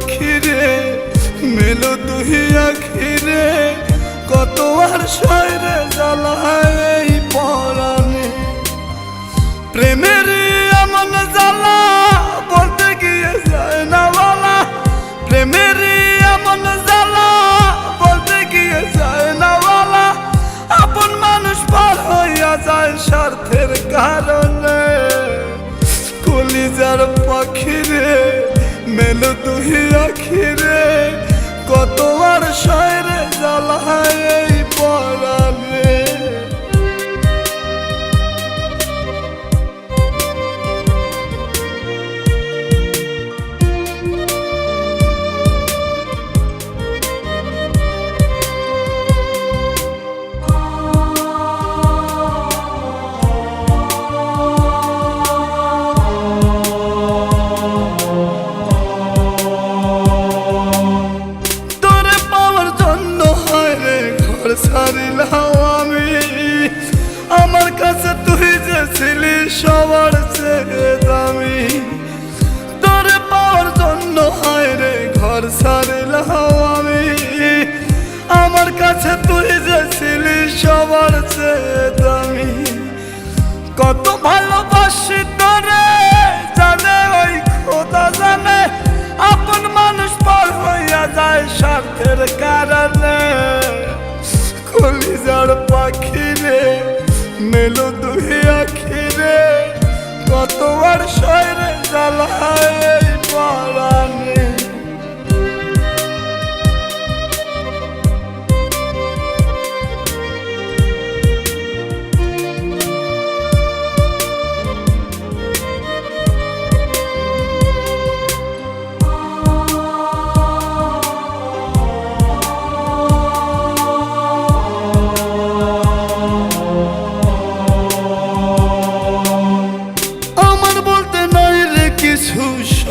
পাখিরে মেলো তুই আখিরে কত আর শয়রে জ্বালায় এই পরাণে প্রেমের এমন জ্বালা বলতে গিয়ে যায় না বলা প্রেমের এমন জ্বালা বলতে গিয়ে যায় না বলা আপন মানুষ পার হইয়া যায় স্বার্থের কারণে কলিজার পাখিরে মেলো তুই আখিরে কত আর শয়রে জ্বালায় এই পরাণে ছাড়িলাম আমি আমার কাছে তুই যে ছিলি সবার চেয়ে দামি তোরে পাওয়ার জন্য হায় রে ঘর ছাড়িলাম আমি আমার কাছে তুই যে ছিলি সবার চেয়ে দামি কত ভালোবাসি তোরে জানে ওই খোদা জানে আপন মানুষ পার হইয়া যায় স্বার্থের কারণে কলিজার পাখিরে মেলো তুই আখিরে কত আর শয়রে জ্বালায় এই পরাণে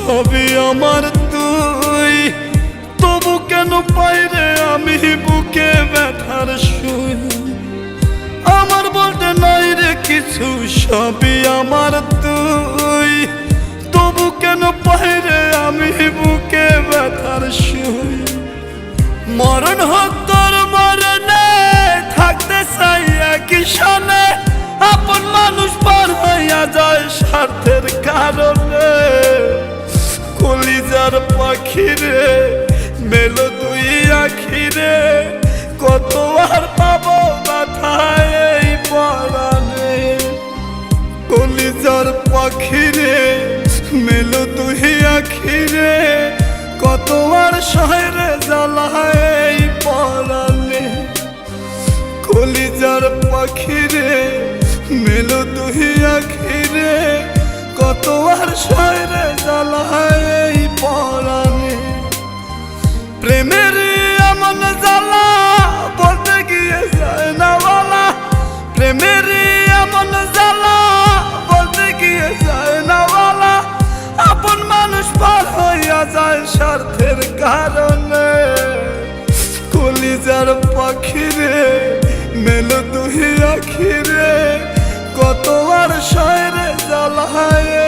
সবই আমার তুই তবু কেন পাই রে আমি বুকে ব্যথার শুই আমার বলতে নাই রে কিছু সবই আমার তুই তবু কেন পাই রে আমি বুকে ব্যথার শুই মরণ হোক তোর মরণে থাকতে চাই একই সনে আপন মানুষ পার হইয়া যায় স্বার্থের কারণে কলিজার পাখিরে মেলো তুই আখিরে কত আর পাবো ব্যথায় এই পরাণে কলিজার পাখিরে মেলো তুই আখিরে কত আর শয়রে জ্বালায় এই পরাণে কলিজার পাখিরে মেলো তুই আখিরে কত আর শয়রে জ্বালায় এই পরাণে প্রেমের এমন জ্বালা বলতে গিয়ে যায় না বলা প্রেমের এমন জ্বালা বলতে গিয়ে যায় না বলা আপন মানুষ পার হইয়া যায় স্বার্থের কারণে কলিজার পাখিরে মেলো তুই আখিরে কত আর শয়রে জ্বালায়